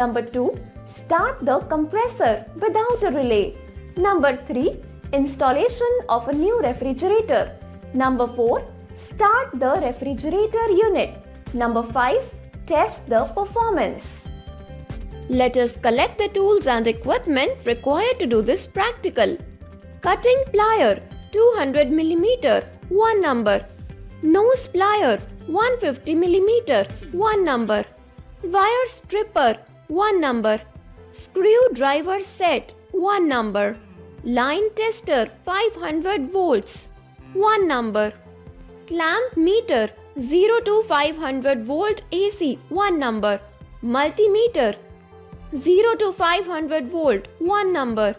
Number 2. Start the compressor without a relay. Number 3. Installation of a new refrigerator. Number 4. Start the refrigerator unit. Number 5. Test the performance. Let us collect the tools and equipment required to do this practical. Cutting plier 200 mm, 1 number. Nose plier 150 mm, 1 number. Wire stripper 1 number. Screwdriver set 1 number. Line tester 500 volts 1 number. Clamp meter 0 to 500 volt AC 1 number. Multimeter 0 to 500 volt 1 number.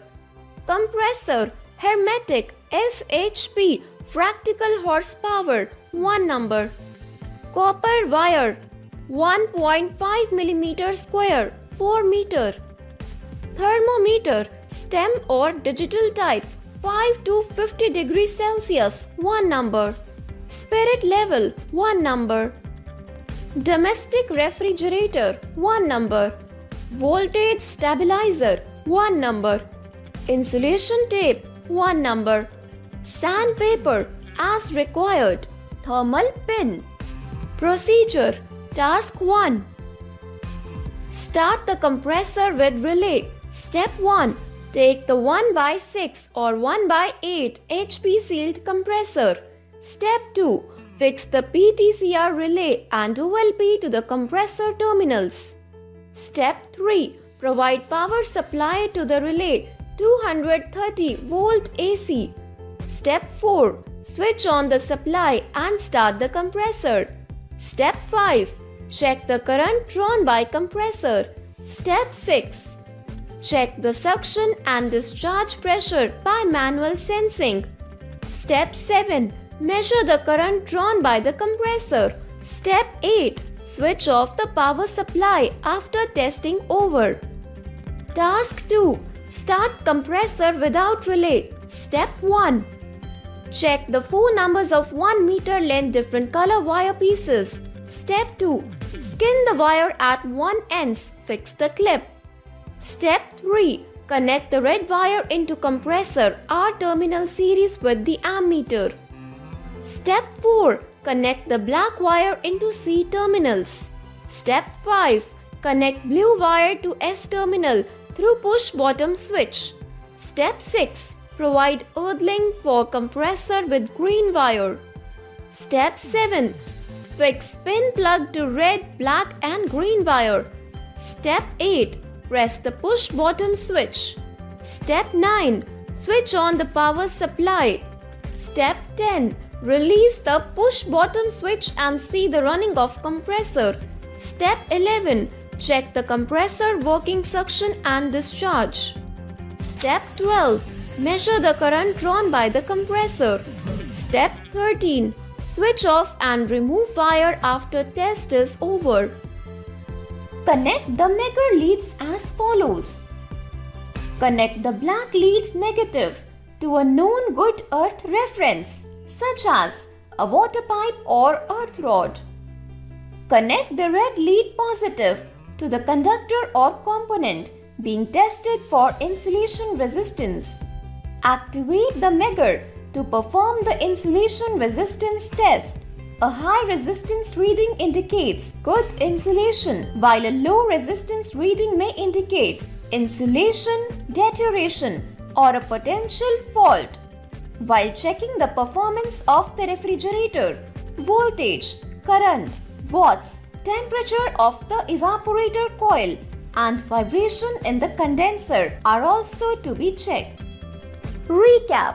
Compressor hermetic FHP practical horsepower 1 number. Copper wire 1.5 mm square 4 meter. Thermometer stem or digital type 5 to 50 degrees Celsius 1 number. Spirit level 1 number. Domestic refrigerator 1 number. Voltage stabilizer 1 number. Insulation tape 1 number. Sandpaper as required. Thermal pin. Procedure Task 1. Start the compressor with relay. Step 1. Take the 1/6 or 1/8 HP sealed compressor. Step 2. Fix the PTCR relay and OLP to the compressor terminals. Step 3. Provide power supply to the relay 230 volt AC. Step 4. Switch on the supply and start the compressor. Step 5. Check the current drawn by compressor. Step 6. Check the suction and discharge pressure by manual sensing. Step 7. Measure the current drawn by the compressor. Step 8. Switch off the power supply after testing over. Task 2. Start compressor without relay. Step 1. Check the 4 numbers of 1 meter length different color wire pieces. Step 2. Skin the wire at one ends. Fix the clip. Step 3. Connect the red wire into compressor R terminal series with the ammeter. Step 4. Connect the black wire into C terminals. Step 5. Connect blue wire to S terminal through push bottom switch. Step 6. Provide earthling for compressor with green wire. Step 7. Fix pin plug to red, black and green wire. Step 8. Press the push bottom switch. Step 9. Switch on the power supply. Step 10. Release the push bottom switch and see the running of compressor. Step 11. Check the compressor working suction and discharge. Step 12. Measure the current drawn by the compressor. Step 13. Switch off and remove wire after test is over. Connect the measure leads as follows. Connect the black lead negative to a known good earth reference such as a water pipe or earth rod. Connect the red lead positive to the conductor or component being tested for insulation resistance. Activate the measure to perform the insulation resistance test. A high resistance reading indicates good insulation, while a low resistance reading may indicate insulation deterioration or a potential fault. While checking the performance of the refrigerator, voltage, current, watts, temperature of the evaporator coil and vibration in the condenser are also to be checked. Recap.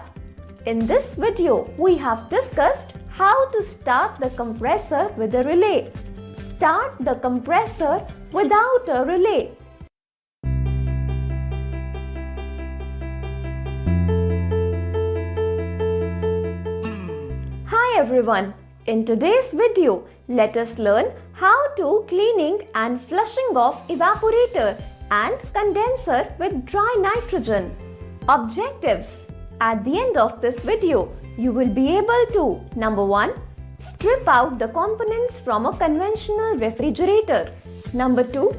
In this video, we have discussed how to start the compressor with a relay. Start the compressor without a relay. Hi everyone. In today's video, let us learn how to cleaning and flushing of evaporator and condenser with dry nitrogen. Objectives. At the end of this video, you will be able to number 1. Strip out the components from a conventional refrigerator. Number 2.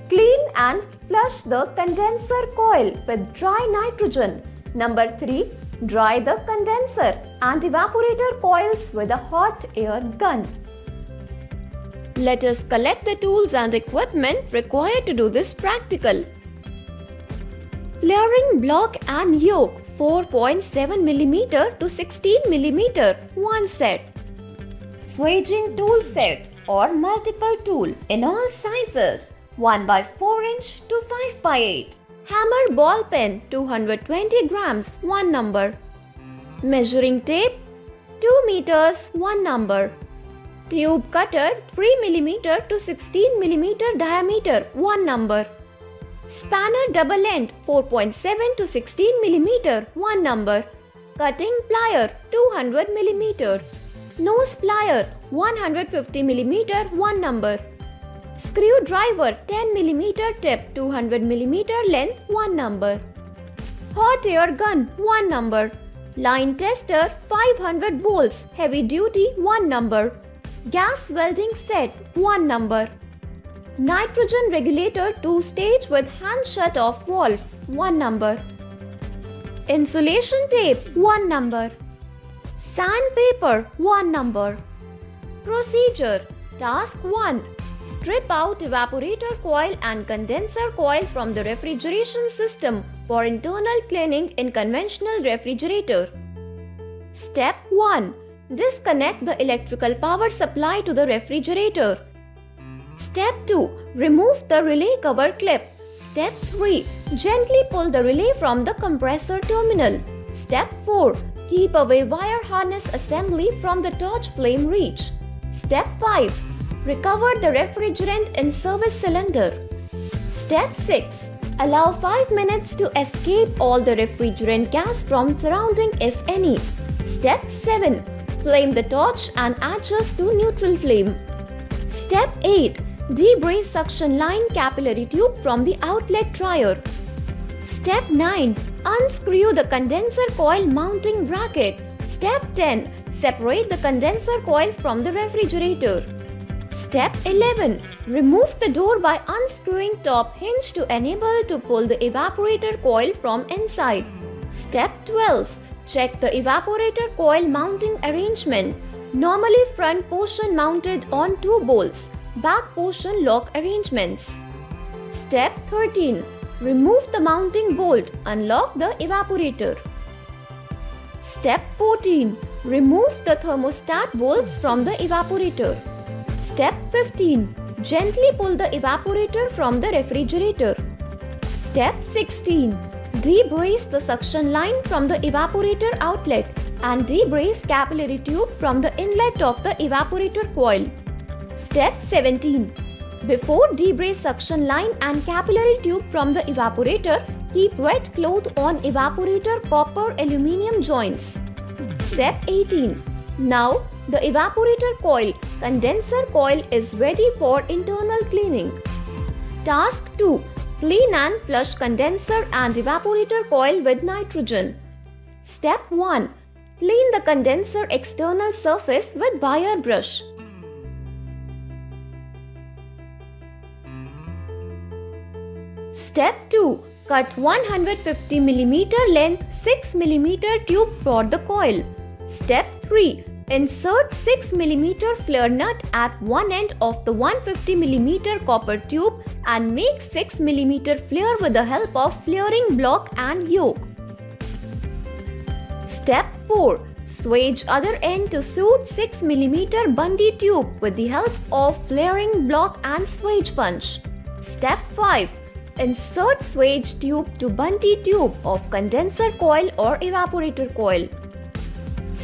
Clean and flush the condenser coil with dry nitrogen. Number 3. Dry the condenser and evaporator coils with a hot air gun. Let us collect the tools and equipment required to do this practical. Flaring block and yoke 4.7 mm to 16 mm, one set. Swaging tool set or multiple tool in all sizes, 1/4 inch to 5/8. Hammer ball pen 220 grams, one number. Measuring tape 2 meters, one number. Tube cutter 3 mm to 16 mm diameter, one number. Spanner double end 4.7 to 16 mm, one number. Cutting plier 200 mm. Nose plier 150 mm, one number. Screwdriver 10 mm tip 200 mm length, one number. Hot air gun, one number. Line tester 500 volts heavy duty, one number. Gas welding set, one number. Nitrogen regulator 2-stage with hand shut off valve, one number. Insulation tape, one number. Sandpaper, one number. Procedure. Task 1. Strip out evaporator coil and condenser coil from the refrigeration system for internal cleaning in conventional refrigerator. Step 1. Disconnect the electrical power supply to the refrigerator. Step 2. Remove the relay cover clip. Step 3. Gently pull the relay from the compressor terminal. Step 4. Keep away wire harness assembly from the torch flame reach. Step 5. Recover the refrigerant in service cylinder. Step 6. Allow 5 minutes to escape all the refrigerant gas from surrounding if any. Step 7. Flame the torch and adjust to neutral flame. Step 8. Debris suction line capillary tube from the outlet dryer. Step 9. Unscrew the condenser coil mounting bracket. Step 10. Separate the condenser coil from the refrigerator. Step 11. Remove the door by unscrewing top hinge to enable to pull the evaporator coil from inside. Step 12. Check the evaporator coil mounting arrangement. Normally front portion mounted on 2 bolts, back portion lock arrangements. Step 13. Remove the mounting bolt, unlock the evaporator. Step 14. Remove the thermostat bolts from the evaporator. Step 15. Gently pull the evaporator from the refrigerator. Step 16. Debrace the suction line from the evaporator outlet and debrace capillary tube from the inlet of the evaporator coil. Step 17. Before debrace suction line and capillary tube from the evaporator, keep wet cloth on evaporator copper aluminum joints. Step 18. Now, the evaporator coil, condenser coil is ready for internal cleaning. Task 2. Clean and flush condenser and evaporator coil with nitrogen. Step 1. Clean the condenser external surface with wire brush. Step 2. Cut 150 mm length 6 mm tube for the coil. Step 3. Insert 6 mm flare nut at one end of the 150 mm copper tube and make 6 mm flare with the help of flaring block and yoke. Step 4. Swage other end to suit 6 mm bungee tube with the help of flaring block and swage punch. Step 5. Insert swage tube to bungee tube of condenser coil or evaporator coil.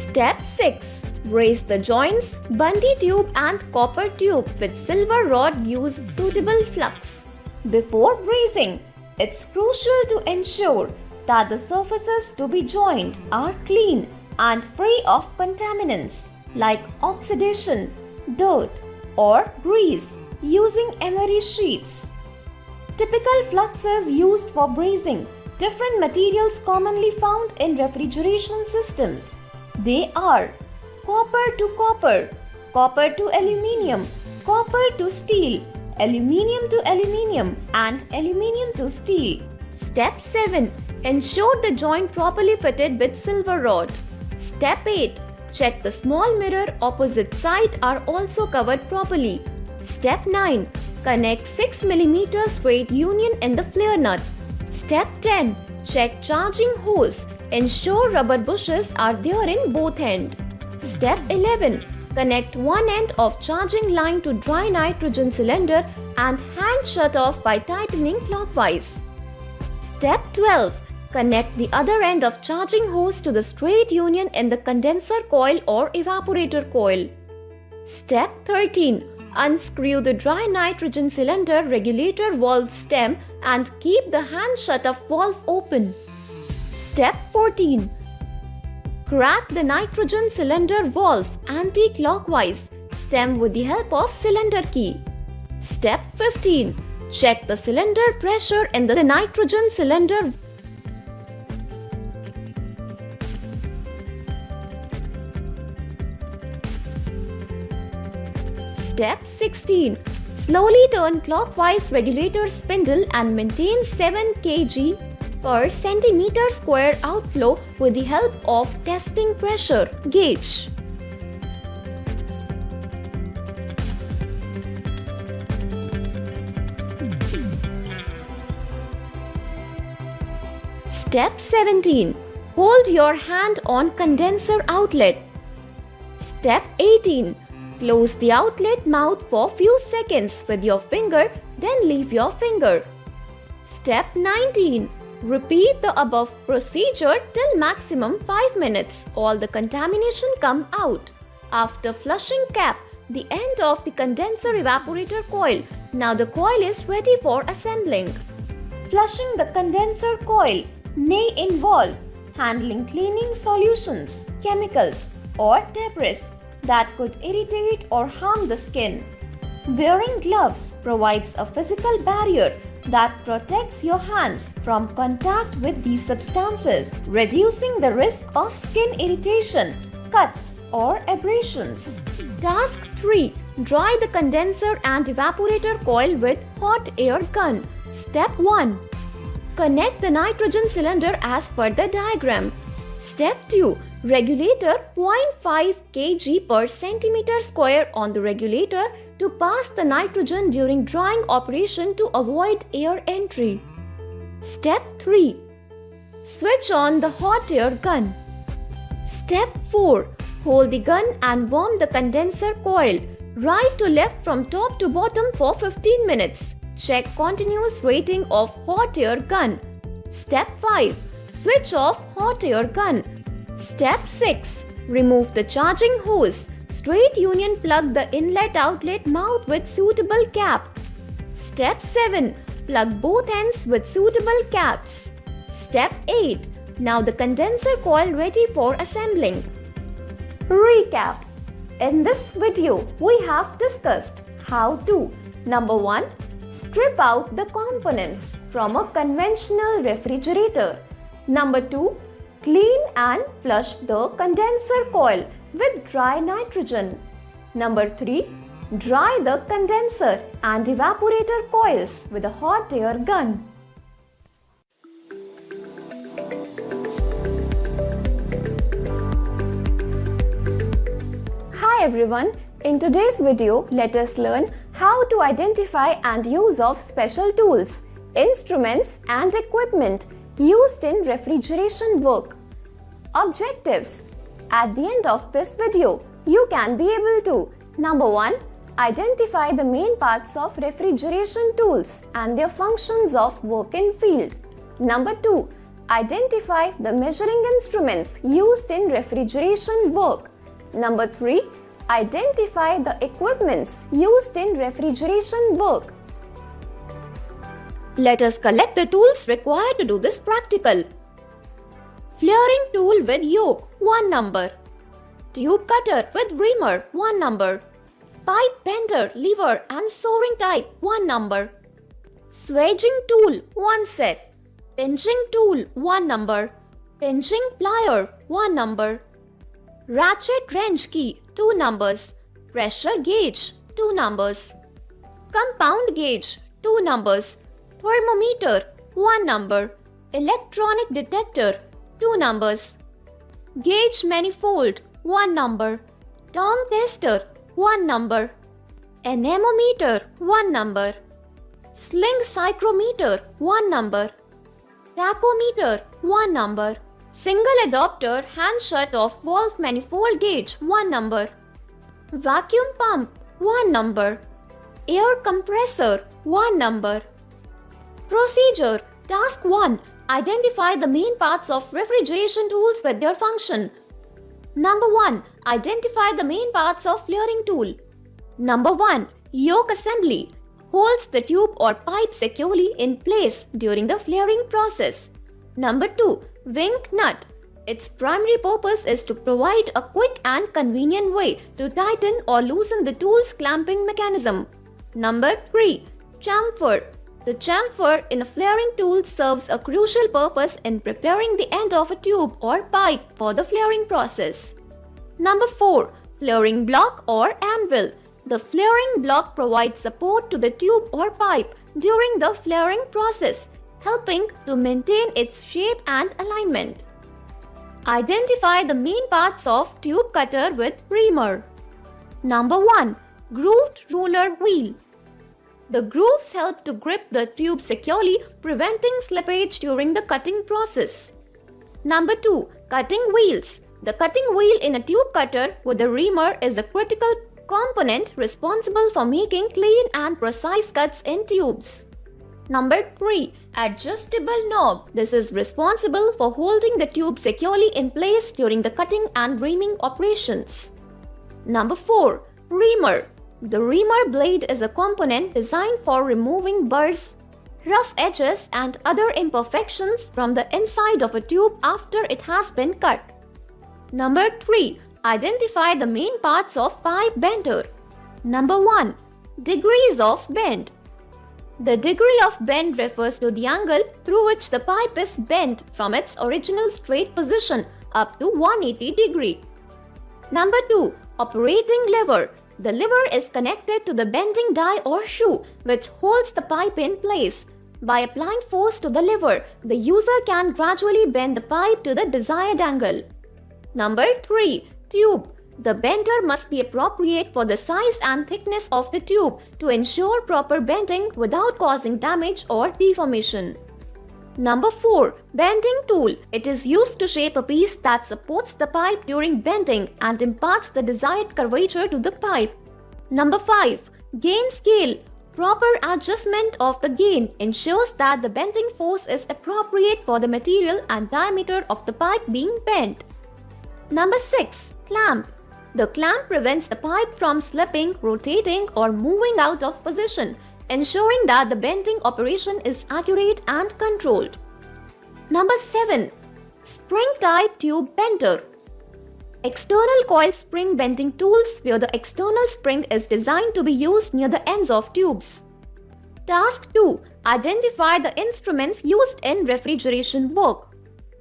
Step 6. Brace the joints, bungee tube and copper tube with silver rod. Use suitable flux. Before bracing, it's crucial to ensure that the surfaces to be joined are clean and free of contaminants like oxidation, dirt or grease using emery sheets. Typical fluxes used for bracing different materials commonly found in refrigeration systems. They are copper to copper, copper to aluminium, copper to steel, aluminium to aluminium and aluminium to steel. Step 7. Ensure the joint properly fitted with silver rod. Step 8. Check the small mirror opposite side are also covered properly. Step 9. Connect 6 mm straight union in the flare nut. Step 10. Check charging hose. Ensure rubber bushes are there in both ends. Step 11. Connect one end of charging line to dry nitrogen cylinder and hand shut off by tightening clockwise. Step 12. Connect the other end of charging hose to the straight union in the condenser coil or evaporator coil. Step 13. Unscrew the dry nitrogen cylinder regulator valve stem and keep the hand shut-off valve open. Step 14. Crack the nitrogen cylinder valve anti-clockwise, stem with the help of cylinder key. Step 15. Check the cylinder pressure in the nitrogen cylinder. Step 16. Slowly turn clockwise regulator spindle and maintain 7 kg per centimeter square outflow with the help of testing pressure gauge. Step 17. Hold your hand on condenser outlet. Step 18. Close the outlet mouth for few seconds with your finger, then leave your finger. Step 19. Repeat the above procedure till maximum 5 minutes. All the contamination come out. After flushing cap, the end of the condenser evaporator coil. Now the coil is ready for assembling. Flushing the condenser coil may involve handling cleaning solutions, chemicals, or debris that could irritate or harm the skin. Wearing gloves provides a physical barrier that protects your hands from contact with these substances, reducing the risk of skin irritation, cuts, or abrasions. Task 3. Dry the condenser and evaporator coil with hot air gun. Step 1. Connect the nitrogen cylinder as per the diagram. Step 2. Regulator 0.5 kg per centimeter square on the regulator to pass the nitrogen during drying operation to avoid air entry. Step 3. Switch on the hot air gun. Step 4. Hold the gun and warm the condenser coil right to left from top to bottom for 15 minutes. Check continuous rating of hot air gun. Step 5. Switch off hot air gun. Step 6. Remove the charging hose. Straight union plug the inlet outlet mouth with suitable cap. Step 7. Plug both ends with suitable caps. Step 8. Now the condenser coil ready for assembling. Recap. In this video, we have discussed how to Number 1. Strip out the components from a conventional refrigerator. Number 2. Clean and flush the condenser coil with dry nitrogen. Number 3. Dry the condenser and evaporator coils with a hot air gun. Hi everyone, in today's video let us learn how to identify and use of special tools, instruments and equipment used in refrigeration work. Objectives. At the end of this video, you can be able to Number 1. Identify the main parts of refrigeration tools and their functions of work in field. Number 2. Identify the measuring instruments used in refrigeration work. Number 3. Identify the equipments used in refrigeration work. Let us collect the tools required to do this practical. Flaring tool with yoke, 1 number. Tube cutter with reamer, 1 number. Pipe bender, lever and soaring type, 1 number. Swaging tool, 1 set. Pinching tool, 1 number. Pinching plier, 1 number. Ratchet wrench key, 2 numbers. Pressure gauge, 2 numbers. Compound gauge, 2 numbers. Thermometer, 1 number. Electronic detector, 2 numbers. Gauge manifold, 1 number. Tongue tester, 1 number. Anemometer, 1 number. Sling psychrometer, 1 number. Tachometer, 1 number. Single adapter hand shut of valve manifold gauge, 1 number. Vacuum pump, 1 number. Air compressor, 1 number. Procedure, Task 1. Identify the main parts of refrigeration tools with their function. Number 1. Identify the main parts of flaring tool. Number 1. Yoke assembly. Holds the tube or pipe securely in place during the flaring process. Number 2. Wing nut. Its primary purpose is to provide a quick and convenient way to tighten or loosen the tool's clamping mechanism. Number 3. Chamfer. The chamfer in a flaring tool serves a crucial purpose in preparing the end of a tube or pipe for the flaring process. Number 4. Flaring block or anvil. The flaring block provides support to the tube or pipe during the flaring process, helping to maintain its shape and alignment. Identify the main parts of tube cutter with reamer. Number 1. Grooved roller wheel. The grooves help to grip the tube securely, preventing slippage during the cutting process. Number 2. Cutting wheels. The cutting wheel in a tube cutter with a reamer is a critical component responsible for making clean and precise cuts in tubes. Number 3. Adjustable knob. This is responsible for holding the tube securely in place during the cutting and reaming operations. Number 4. Reamer. The reamer blade is a component designed for removing burrs, rough edges and other imperfections from the inside of a tube after it has been cut. Number 3. Identify the main parts of pipe bender. Number 1. Degrees of bend. The degree of bend refers to the angle through which the pipe is bent from its original straight position up to 180 degrees. Number 2. Operating lever. The lever is connected to the bending die or shoe which holds the pipe in place. By applying force to the lever, the user can gradually bend the pipe to the desired angle. Number 3. Tube. The bender must be appropriate for the size and thickness of the tube to ensure proper bending without causing damage or deformation. Number 4. Bending tool. It is used to shape a piece that supports the pipe during bending and imparts the desired curvature to the pipe. Number 5. Gain scale. Proper adjustment of the gain ensures that the bending force is appropriate for the material and diameter of the pipe being bent. Number 6. Clamp. The clamp prevents the pipe from slipping, rotating or moving out of position, ensuring that the bending operation is accurate and controlled. Number 7. Spring-type tube bender. External coil spring bending tools where the external spring is designed to be used near the ends of tubes. Task 2. Identify the instruments used in refrigeration work.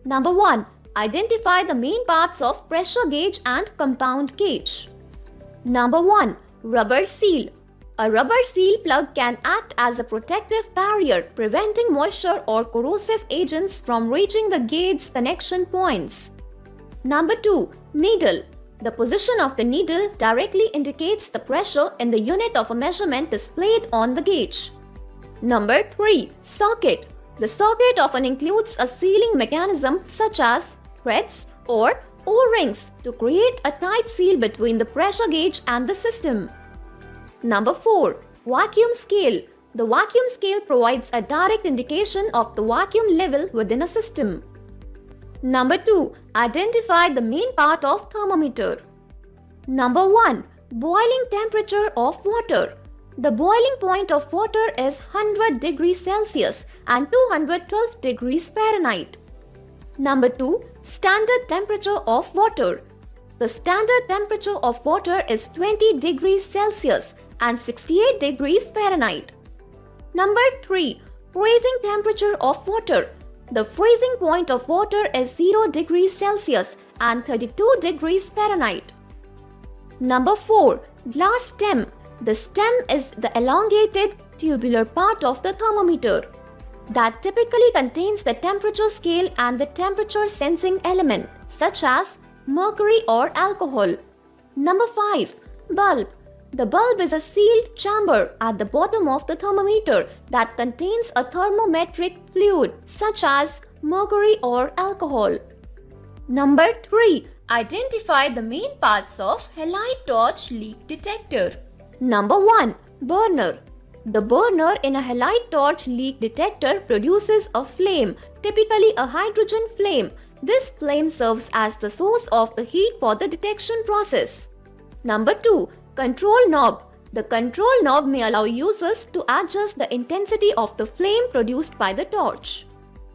Number 1. Identify the main parts of pressure gauge and compound gauge. Number 1. Rubber seal. A rubber seal plug can act as a protective barrier, preventing moisture or corrosive agents from reaching the gauge's connection points. Number 2. Needle. The position of the needle directly indicates the pressure in the unit of a measurement displayed on the gauge. Number 3. Socket. The socket often includes a sealing mechanism such as threads or O-rings to create a tight seal between the pressure gauge and the system. Number 4. Vacuum scale. The vacuum scale provides a direct indication of the vacuum level within a system. Number 2. Identify the main part of thermometer. Number 1. Boiling temperature of water. The boiling point of water is 100 degrees Celsius and 212 degrees Fahrenheit. Number 2. Standard temperature of water. The standard temperature of water is 20 degrees Celsius and 68 degrees Fahrenheit. Number 3. Freezing temperature of water. The freezing point of water is 0 degrees Celsius and 32 degrees Fahrenheit. Number 4. Glass stem. The stem is the elongated tubular part of the thermometer that typically contains the temperature scale and the temperature sensing element such as mercury or alcohol. Number 5. Bulb. The bulb is a sealed chamber at the bottom of the thermometer that contains a thermometric fluid such as mercury or alcohol. Number 3. Identify the main parts of halide torch leak detector. Number 1. Burner. The burner in a halide torch leak detector produces a flame, typically a hydrogen flame. This flame serves as the source of the heat for the detection process. Number 2. Control knob. The control knob may allow users to adjust the intensity of the flame produced by the torch.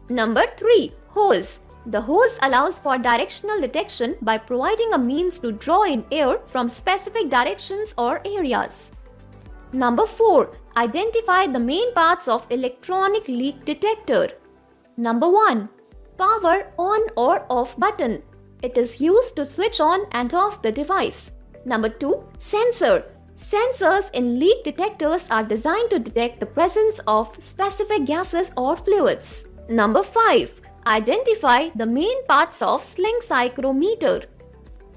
Number 3. Hose. The hose allows for directional detection by providing a means to draw in air from specific directions or areas. Number 4. Identify the main parts of electronic leak detector. Number 1. Power on or off button. It is used to switch on and off the device. Number 2. Sensor. Sensors in leak detectors are designed to detect the presence of specific gases or fluids. Number 5. Identify the main parts of sling psychrometer.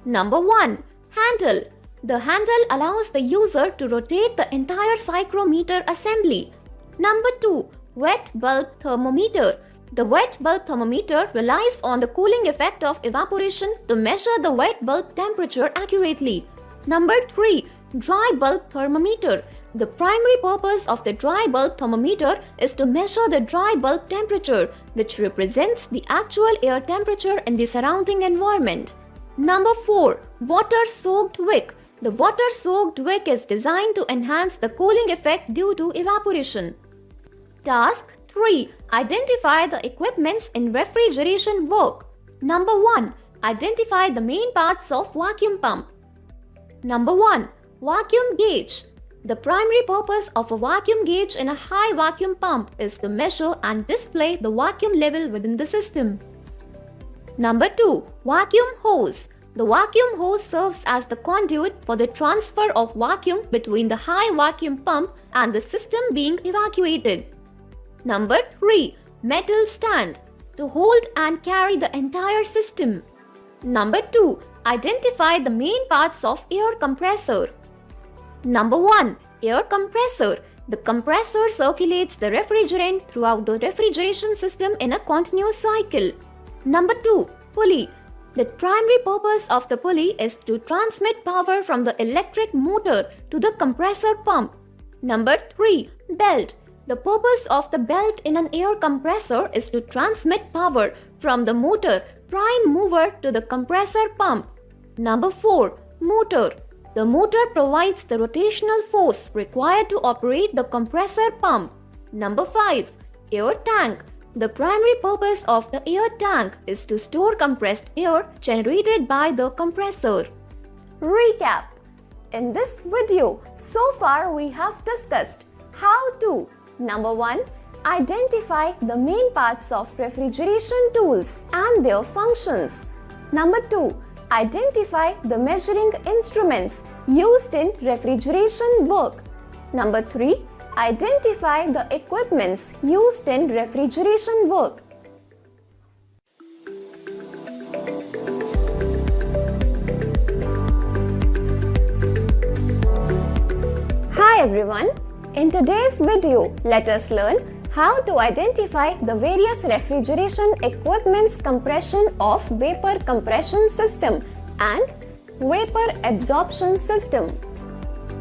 Number 1. Handle. The handle allows the user to rotate the entire psychrometer assembly. Number 2. Wet bulb thermometer. The wet bulb thermometer relies on the cooling effect of evaporation to measure the wet bulb temperature accurately. Number 3. Dry bulb thermometer. The primary purpose of the dry bulb thermometer is to measure the dry bulb temperature, which represents the actual air temperature in the surrounding environment. Number 4. Water-soaked wick. The water-soaked wick is designed to enhance the cooling effect due to evaporation. Task 3. Identify the equipments in refrigeration work. Number 1. Identify the main parts of vacuum pump. Number 1. Vacuum gauge. The primary purpose of a vacuum gauge in a high vacuum pump is to measure and display the vacuum level within the system. Number 2. Vacuum hose. The vacuum hose serves as the conduit for the transfer of vacuum between the high vacuum pump and the system being evacuated. Number 3. Metal stand. To hold and carry the entire system. Number 2. Identify the main parts of air compressor. Number 1. Air compressor. The compressor circulates the refrigerant throughout the refrigeration system in a continuous cycle. Number 2. Pulley. The primary purpose of the pulley is to transmit power from the electric motor to the compressor pump. Number 3. Belt. The purpose of the belt in an air compressor is to transmit power from the motor prime mover to the compressor pump. Number 4. Motor. The motor provides the rotational force required to operate the compressor pump. Number 5. Air tank. The primary purpose of the air tank is to store compressed air generated by the compressor. Recap. In this video, so far we have discussed how to Number 1. Identify the main parts of refrigeration tools and their functions. Number 2. Identify the measuring instruments used in refrigeration work. Number 3. Identify the equipments used in refrigeration work. Hi everyone. In today's video, let us learn how to identify the various refrigeration equipments compression of vapor compression system and vapor absorption system.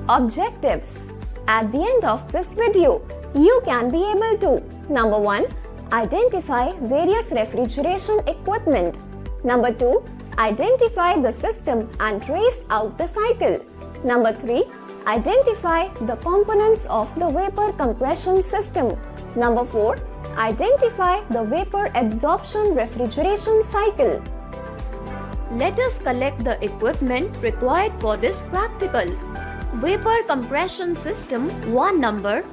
Objectives. At the end of this video, you can be able to Number 1. Identify various refrigeration equipment. Number 2. Identify the system and trace out the cycle. Number 3. Identify the components of the vapor compression system. Number 4. Identify the vapor absorption refrigeration cycle. Let us collect the equipment required for this practical. Vapor compression system 1 number.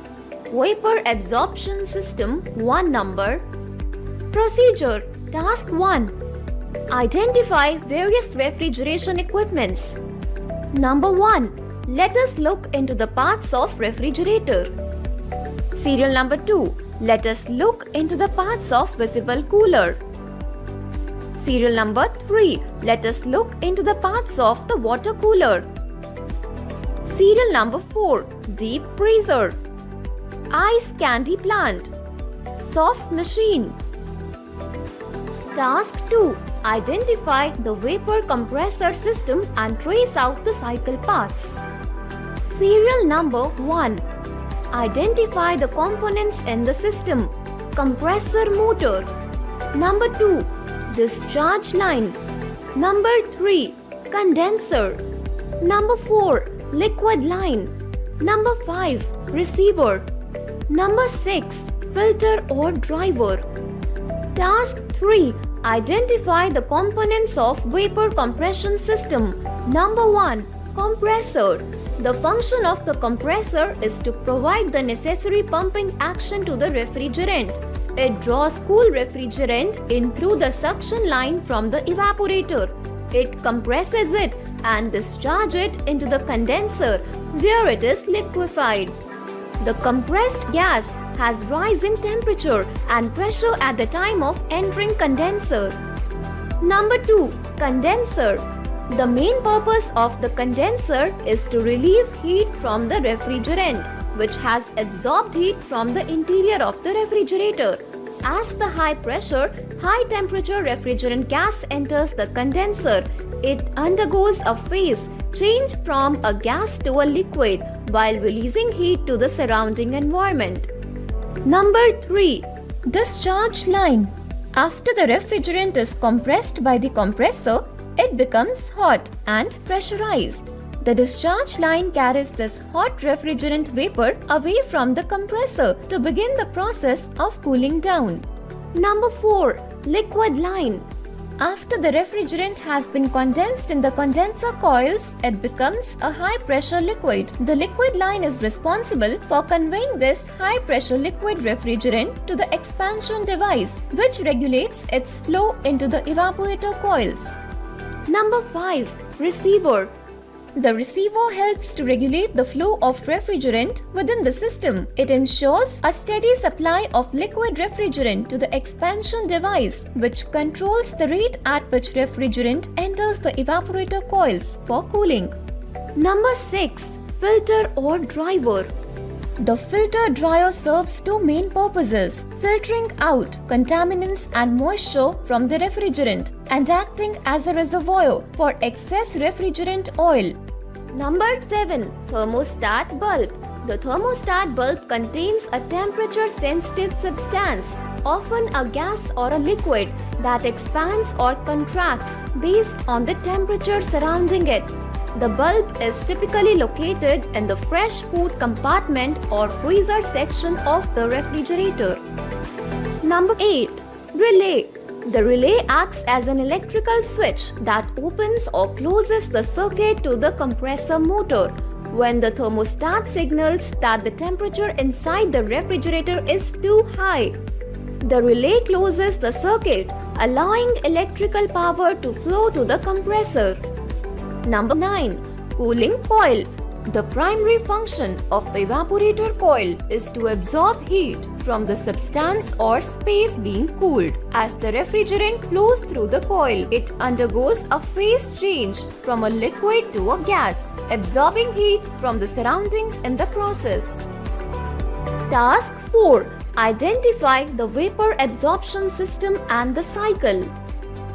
Vapor absorption system 1 number. Procedure. Task 1. Identify various refrigeration equipments. Number 1. Let us look into the parts of refrigerator. Serial number 2. Let us look into the parts of visible cooler. Serial number 3. Let us look into the parts of the water cooler. Serial number 4. Deep freezer. Ice candy plant. Soft machine. Task 2. Identify the vapor compressor system and trace out the cycle paths. Serial number 1. Identify the components in the system. Compressor motor. Number 2. Discharge line. Number 3. Condenser. Number 4. Liquid line. Number 5. Receiver. Number 6. Filter or driver. Task 3. Identify the components of vapor compression system. Number 1. Compressor. The function of the compressor is to provide the necessary pumping action to the refrigerant. It draws cool refrigerant in through the suction line from the evaporator. It compresses it and discharges it into the condenser where it is liquefied. The compressed gas has rise in temperature and pressure at the time of entering condenser. Number 2. Condenser. The main purpose of the condenser is to release heat from the refrigerant, which has absorbed heat from the interior of the refrigerator. As the high pressure, high temperature refrigerant gas enters the condenser, it undergoes a phase change from a gas to a liquid while releasing heat to the surrounding environment. Number 3. Discharge line. After the refrigerant is compressed by the compressor, it becomes hot and pressurized. The discharge line carries this hot refrigerant vapor away from the compressor to begin the process of cooling down. Number 4. Liquid line. After the refrigerant has been condensed in the condenser coils, it becomes a high-pressure liquid. The liquid line is responsible for conveying this high-pressure liquid refrigerant to the expansion device, which regulates its flow into the evaporator coils. Number 5. Receiver. The receiver helps to regulate the flow of refrigerant within the system. It ensures a steady supply of liquid refrigerant to the expansion device, which controls the rate at which refrigerant enters the evaporator coils for cooling. Number 6. Filter or driver. The filter dryer serves two main purposes: filtering out contaminants and moisture from the refrigerant and acting as a reservoir for excess refrigerant oil. Number 7. Thermostat bulb. The thermostat bulb contains a temperature-sensitive substance, often a gas or a liquid, that expands or contracts based on the temperature surrounding it. The bulb is typically located in the fresh food compartment or freezer section of the refrigerator. Number 8. Relay. The relay acts as an electrical switch that opens or closes the circuit to the compressor motor when the thermostat signals that the temperature inside the refrigerator is too high. The relay closes the circuit, allowing electrical power to flow to the compressor. Number 9. Cooling coil. The primary function of the evaporator coil is to absorb heat from the substance or space being cooled. As the refrigerant flows through the coil, it undergoes a phase change from a liquid to a gas, absorbing heat from the surroundings in the process. Task 4. Identify the vapor absorption system and the cycle.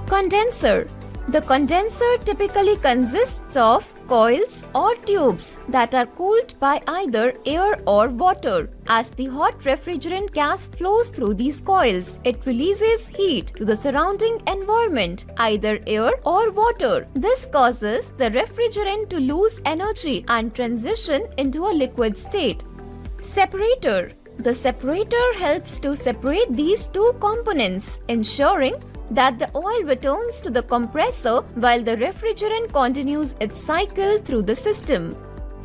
Condenser. The condenser typically consists of coils or tubes that are cooled by either air or water. As the hot refrigerant gas flows through these coils, it releases heat to the surrounding environment, either air or water. This causes the refrigerant to lose energy and transition into a liquid state. Separator. The separator helps to separate these two components, ensuring that the oil returns to the compressor while the refrigerant continues its cycle through the system.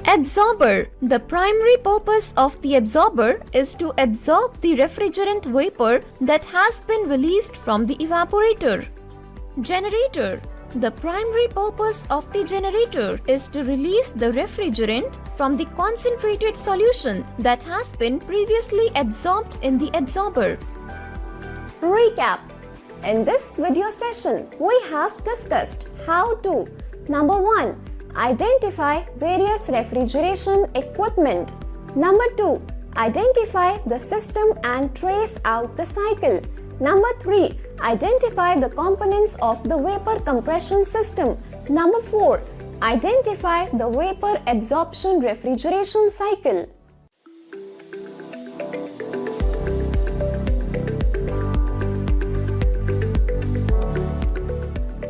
Absorber. The primary purpose of the absorber is to absorb the refrigerant vapor that has been released from the evaporator. Generator. The primary purpose of the generator is to release the refrigerant from the concentrated solution that has been previously absorbed in the absorber. Recap. In this video session, we have discussed how to Number 1. Identify various refrigeration equipment. Number 2. Identify the system and trace out the cycle. Number 3. Identify the components of the vapor compression system. Number 4. Identify the vapor absorption refrigeration cycle.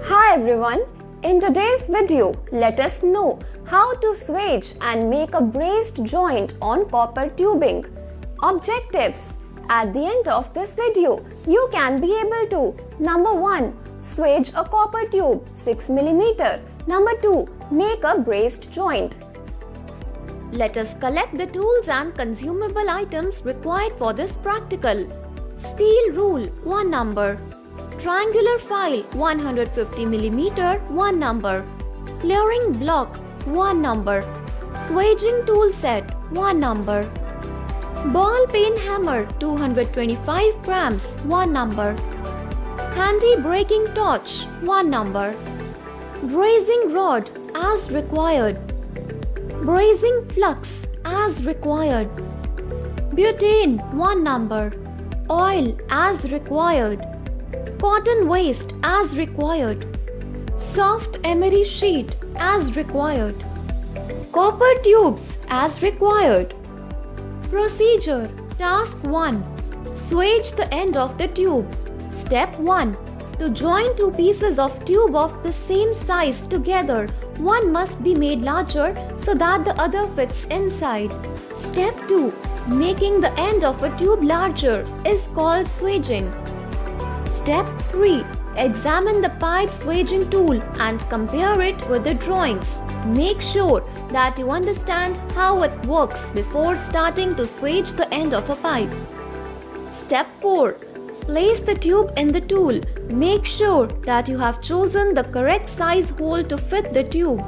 Hi everyone. In today's video, let us know how to swage and make a braced joint on copper tubing. Objectives. At the end of this video, you can be able to Number 1. Swage a copper tube 6 mm. Number 2. Make a braced joint. Let us collect the tools and consumable items required for this practical. Steel rule 1 number. Triangular file 150 mm 1 number. Clearing block 1 number. Swaging tool set 1 number. Ball peen hammer 225 grams 1 number. Handy braking torch 1 number. Brazing rod as required. Brazing flux as required. Butane 1 number. Oil as required. Cotton waste as required. Soft emery sheet as required. Copper tubes as required. Procedure. Task 1. Swage the end of the tube. Step 1. To join two pieces of tube of the same size together, one must be made larger so that the other fits inside. Step 2. Making the end of a tube larger is called swaging. Step 3. Examine the pipe swaging tool and compare it with the drawings. Make sure that you understand how it works before starting to swage the end of a pipe. Step 4. Place the tube in the tool. Make sure that you have chosen the correct size hole to fit the tube.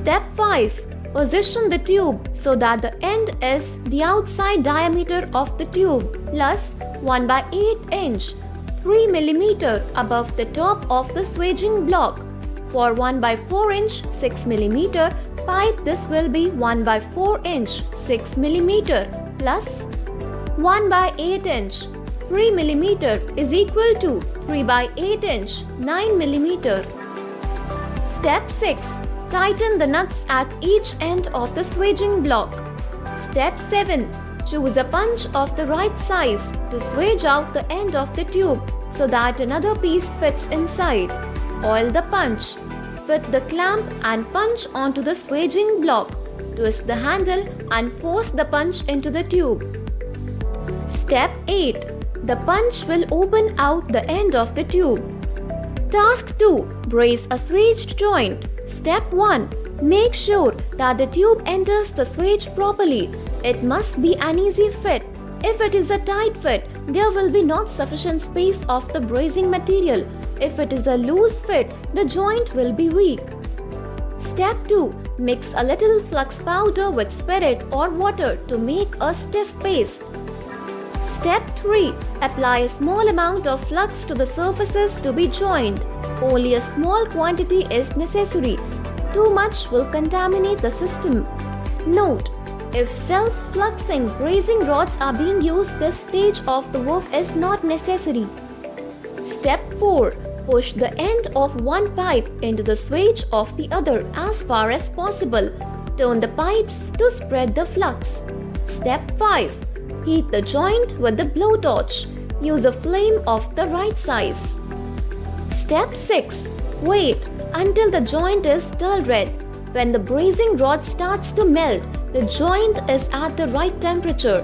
Step 5. Position the tube so that the end is the outside diameter of the tube plus 1/8 inch 3 mm above the top of the swaging block. For 1/4 inch 6 mm pipe, this will be 1/4 inch 6 mm plus 1/8 inch 3 mm is equal to 3/8 inch 9 mm. Step 6. Tighten the nuts at each end of the swaging block. Step 7. Choose a punch of the right size to swage out the end of the tube so that another piece fits inside. Oil the punch. Fit the clamp and punch onto the swaging block. Twist the handle and force the punch into the tube. Step 8. The punch will open out the end of the tube. Task 2. Brace a swaged joint. Step 1. Make sure that the tube enters the swage properly. It must be an easy fit. If it is a tight fit, there will be not sufficient space of the bracing material. If it is a loose fit, the joint will be weak. Step 2. Mix a little flux powder with spirit or water to make a stiff paste. Step 3. Apply a small amount of flux to the surfaces to be joined. Only a small quantity is necessary. Too much will contaminate the system. Note: if self-fluxing brazing rods are being used, this stage of the work is not necessary. Step 4. Push the end of one pipe into the swage of the other as far as possible. Turn the pipes to spread the flux. Step 5. Heat the joint with the blowtorch. Use a flame of the right size. Step 6. Wait until the joint is dull red. When the brazing rod starts to melt, the joint is at the right temperature.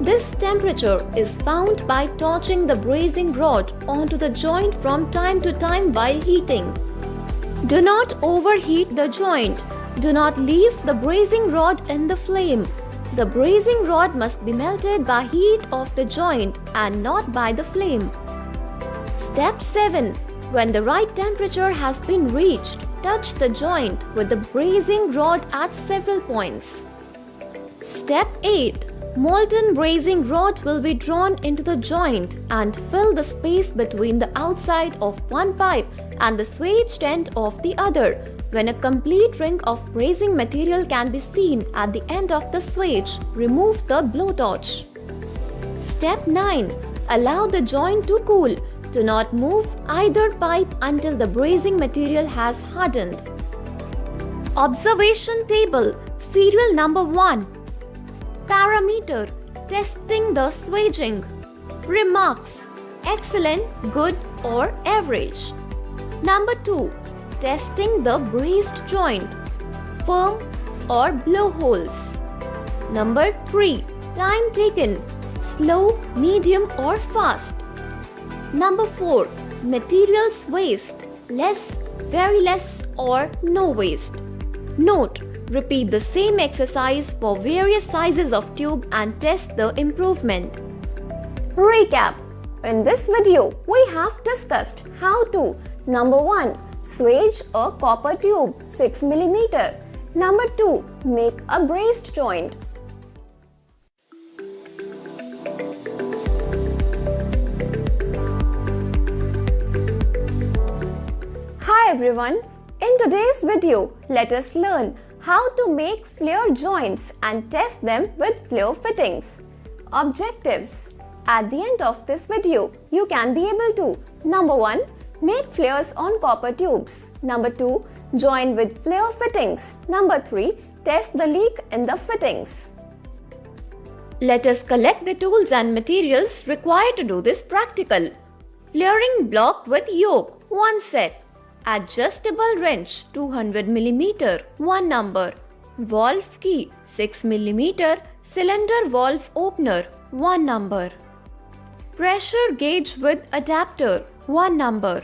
This temperature is found by torching the brazing rod onto the joint from time to time while heating. Do not overheat the joint. Do not leave the brazing rod in the flame. The brazing rod must be melted by heat of the joint and not by the flame. Step 7. When the right temperature has been reached, touch the joint with the brazing rod at several points. Step 8. Molten brazing rod will be drawn into the joint and fill the space between the outside of one pipe and the swaged end of the other. When a complete ring of brazing material can be seen at the end of the swage, remove the blowtorch. Step 9. Allow the joint to cool. Do not move either pipe until the brazing material has hardened. Observation table. Serial number 1. Parameter. Testing the swaging. Remarks. Excellent, good or average. Number 2. Testing the brazed joint. Firm or blowholes. Number 3. Time taken. Slow, medium or fast. Number 4. Materials waste. Less, very less or no waste. Note. Repeat the same exercise for various sizes of tube and test the improvement. Recap. In this video, we have discussed how to Number 1. Swage a copper tube 6 mm. Number 2. Make a brazed joint. Hi everyone. In today's video, let us learn how to make flare joints and test them with flare fittings. Objectives. At the end of this video, you can be able to Number 1. Make flares on copper tubes. Number 2. Join with flare fittings. Number 3. Test the leak in the fittings. Let us collect the tools and materials required to do this practical. Flaring block with yoke 1 set. Adjustable wrench 200 mm 1 number. Valve key 6 mm. Cylinder valve opener 1 number. Pressure gauge with adapter 1 number.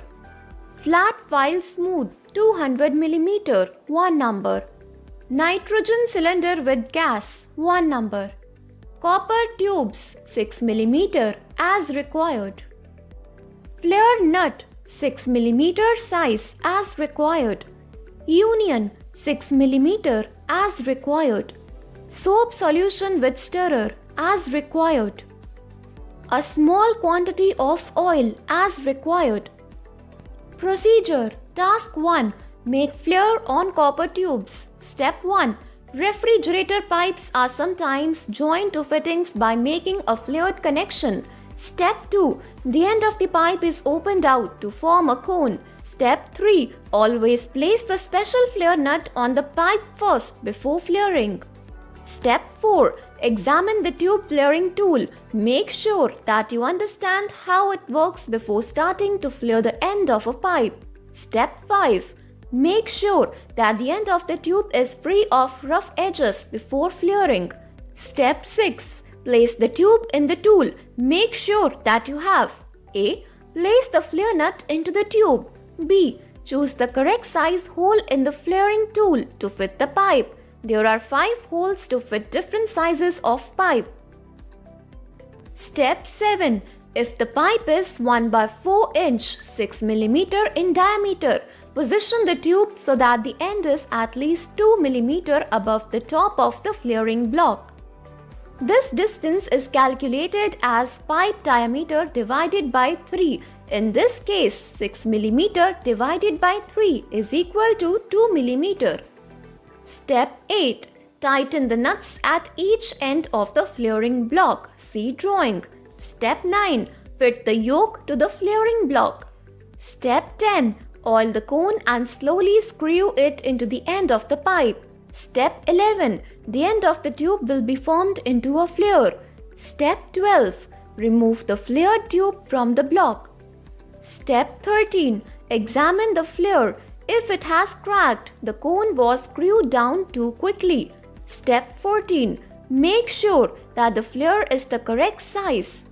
Flat file smooth 200 mm 1 number. Nitrogen cylinder with gas 1 number. Copper tubes 6 mm as required. Flare nut 6 mm size as required. Union 6 mm as required. Soap solution with stirrer as required. A small quantity of oil as required. Procedure. Task 1. Make flare on copper tubes. Step 1. Refrigerator pipes are sometimes joined to fittings by making a flared connection. Step 2. The end of the pipe is opened out to form a cone. Step 3. Always place the special flare nut on the pipe first before flaring. Step 4. Examine the tube flaring tool. Make sure that you understand how it works before starting to flare the end of a pipe. Step 5. Make sure that the end of the tube is free of rough edges before flaring. Step 6. Place the tube in the tool. Make sure that you have A. Place the flare nut into the tube. B. Choose the correct size hole in the flaring tool to fit the pipe. There are 5 holes to fit different sizes of pipe. Step 7. If the pipe is 1/4 inch 6 mm in diameter, position the tube so that the end is at least 2 mm above the top of the flaring block. This distance is calculated as pipe diameter divided by 3. In this case, 6 mm divided by 3 is equal to 2 mm. Step 8. Tighten the nuts at each end of the flaring block. See drawing. Step 9. Fit the yoke to the flaring block. Step 10. Oil the cone and slowly screw it into the end of the pipe. Step 11. The end of the tube will be formed into a flare. Step 12. Remove the flared tube from the block. Step 13. Examine the flare. If it has cracked, the cone was screwed down too quickly. Step 14. Make sure that the flare is the correct size.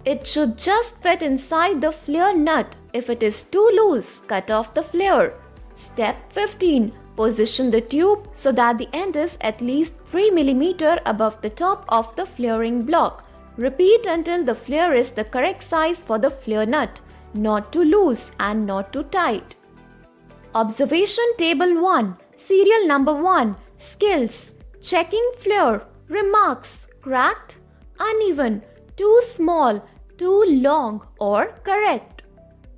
It should just fit inside the flare nut. If it is too loose, cut off the flare. Step 15. Position the tube so that the end is at least 3 mm above the top of the flaring block. Repeat until the flare is the correct size for the flare nut. not too loose and not too tight. Observation Table 1, Serial Number 1, Skills, Checking flare, Remarks, Cracked, Uneven, Too small, Too long or correct.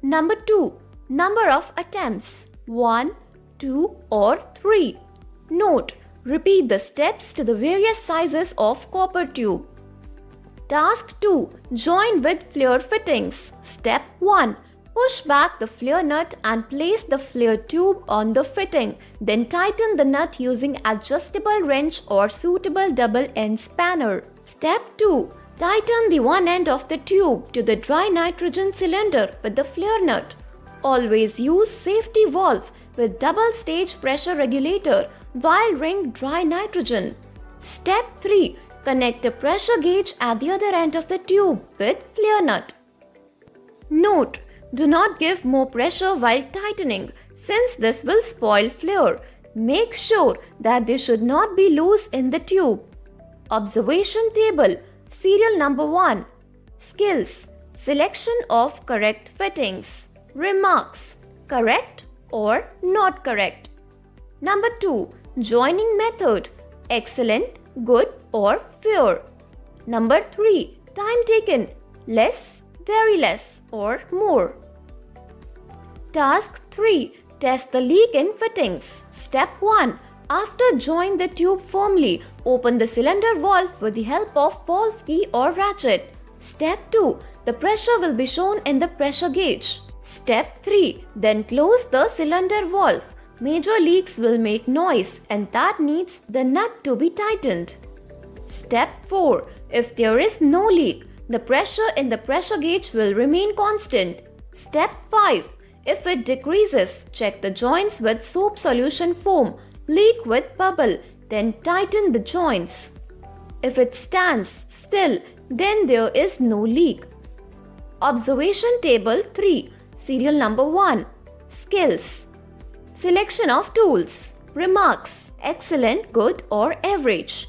Number 2, Number of attempts, 1, 2 or 3. Note, repeat the steps to the various sizes of copper tube. Task 2, Join with flare fittings. Step 1, push back the flare nut and place the flare tube on the fitting. Then tighten the nut using adjustable wrench or suitable double-end spanner. Step 2, tighten the one end of the tube to the dry nitrogen cylinder with the flare nut. Always use safety valve with double stage pressure regulator while ring dry nitrogen. Step 3, connect a pressure gauge at the other end of the tube with flare nut. Note, do not give more pressure while tightening since this will spoil flare. Make sure that they should not be loose in the tube. Observation Table, Serial Number 1, Skills, Selection of correct fittings. Remarks, correct or not correct. Number 2, Joining method, excellent, good or fair. Number 3, time taken, less, very less or more. Task 3, test the leak in fittings. Step 1, after joining the tube firmly, open the cylinder valve with the help of valve key or ratchet. Step 2, the pressure will be shown in the pressure gauge. Step 3, then close the cylinder valve. Major leaks will make noise and that needs the nut to be tightened. Step 4, if there is no leak, the pressure in the pressure gauge will remain constant. Step 5, if it decreases, check the joints with soap solution foam, leak with bubble, then tighten the joints. If it stands still, then there is no leak. Observation Table 3, Serial Number 1, Skills, Selection of tools. Remarks, excellent, good or average.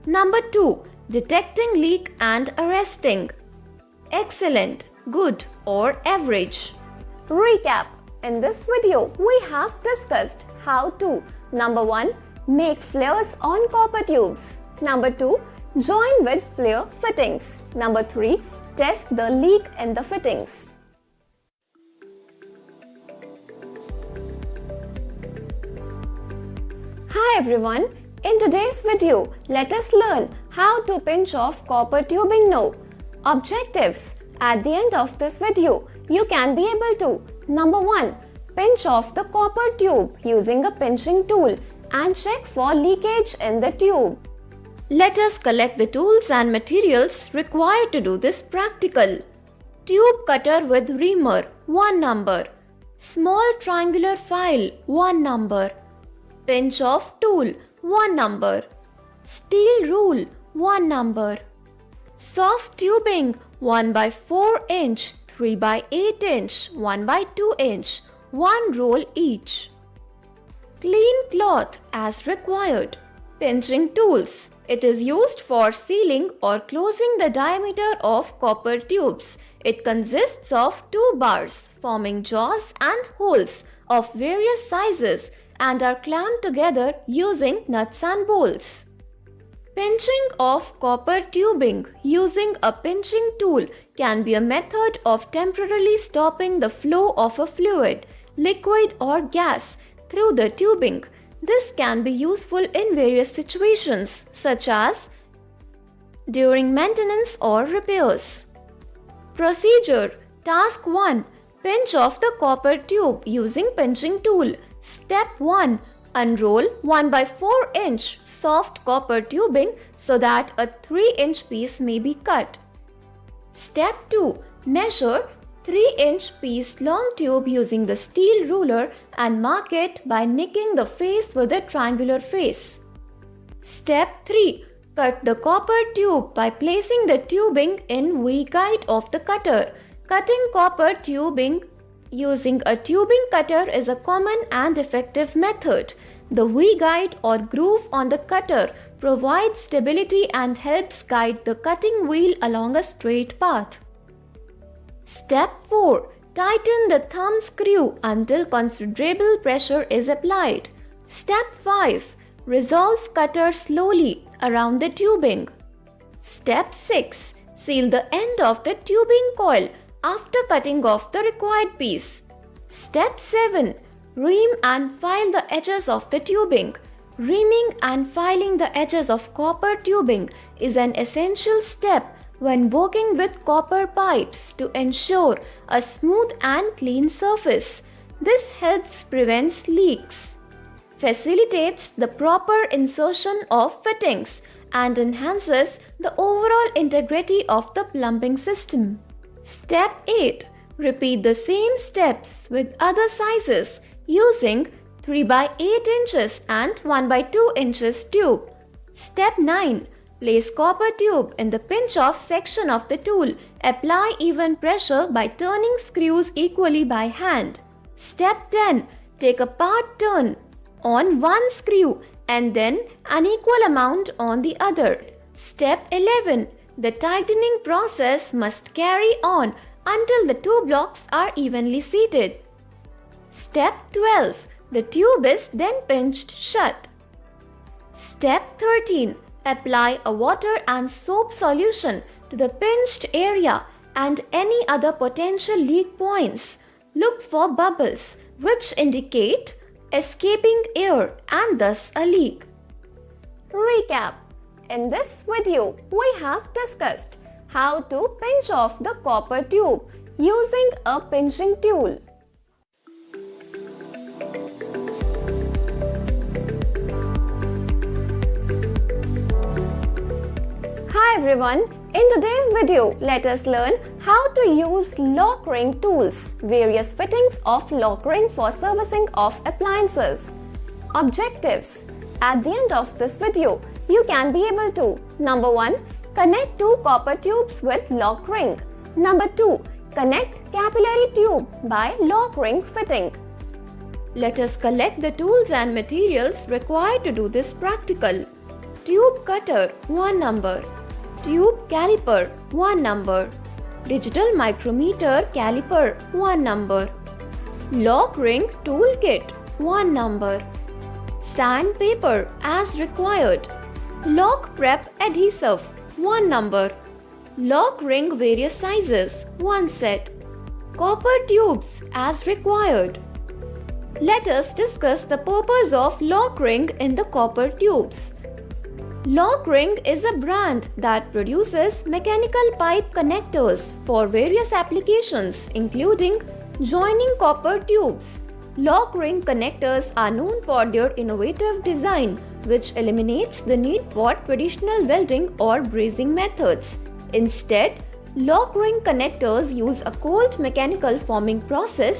Number 2, detecting leak and arresting. Excellent, good or average. Recap. In this video, we have discussed how to Number 1, make flares on copper tubes. Number 2, join with flare fittings. Number 3, test the leak in the fittings. Hi everyone, in today's video, let us learn how to pinch off copper tubing knob. Objectives. At the end of this video, you can be able to Number 1, pinch off the copper tube using a pinching tool and check for leakage in the tube. Let us collect the tools and materials required to do this practical. Tube cutter with reamer, 1 number. Small triangular file, 1 number. Pinch off tool, 1 number. Steel rule, 1 number. Soft tubing, 1 by 4 inch, 3 by 8 inch, 1 by 2 inch, 1 roll each. Clean cloth as required. Pinching tools. It is used for sealing or closing the diameter of copper tubes. It consists of 2 bars forming jaws and holes of various sizes and are clamped together using nuts and bolts. Pinching of copper tubing using a pinching tool can be a method of temporarily stopping the flow of a fluid, liquid or gas through the tubing. This can be useful in various situations such as during maintenance or repairs. Procedure. Task 1. Pinch off the copper tube using pinching tool. Step 1. Unroll 1 by 4 inch soft copper tubing so that a 3 inch piece may be cut. Step 2. Measure 3 inch piece long tube using the steel ruler and mark it by nicking the face with a triangular face. Step 3. Cut the copper tube by placing the tubing in V-guide of the cutter. Cutting copper tubing using a tubing cutter is a common and effective method. The V-guide or groove on the cutter provides stability and helps guide the cutting wheel along a straight path. Step 4. Tighten the thumb screw until considerable pressure is applied. Step 5. Resolve cutter slowly around the tubing. Step 6. Seal the end of the tubing coil after cutting off the required piece. Step 7. Ream and file the edges of the tubing. Reaming and filing the edges of copper tubing is an essential step when working with copper pipes to ensure a smooth and clean surface. This helps prevent leaks, facilitates the proper insertion of fittings, and enhances the overall integrity of the plumbing system. Step 8. Repeat the same steps with other sizes using 3 by 8 inches and 1 by 2 inches tube. Step 9. Place copper tube in the pinch-off section of the tool. Apply even pressure by turning screws equally by hand. Step 10. Take a part turn on one screw and then an equal amount on the other. Step 11. The tightening process must carry on until the two blocks are evenly seated. Step 12. The tube is then pinched shut. Step 13. Apply a water and soap solution to the pinched area and any other potential leak points. Look for bubbles, which indicate escaping air and thus a leak. Recap. In this video, we have discussed how to pinch off the copper tube using a pinching tool. Hi everyone, in today's video, let us learn how to use lock ring tools, various fittings of lock ring for servicing of appliances. Objectives. At the end of this video, you can be able to: Number 1. Connect two copper tubes with lock ring. Number 2. Connect capillary tube by lock ring fitting. Let us collect the tools and materials required to do this practical. Tube cutter, 1 number. Tube caliper, 1 number. Digital micrometer caliper, 1 number. Lock ring toolkit, 1 number. Sandpaper as required. Lock prep adhesive, 1 number. Lock ring various sizes, 1 set. Copper tubes as required. Let us discuss the purpose of lock ring in the copper tubes. Lock ring is a brand that produces mechanical pipe connectors for various applications, including joining copper tubes. Lock ring connectors are known for their innovative design, which eliminates the need for traditional welding or brazing methods. Instead, lock ring connectors use a cold mechanical forming process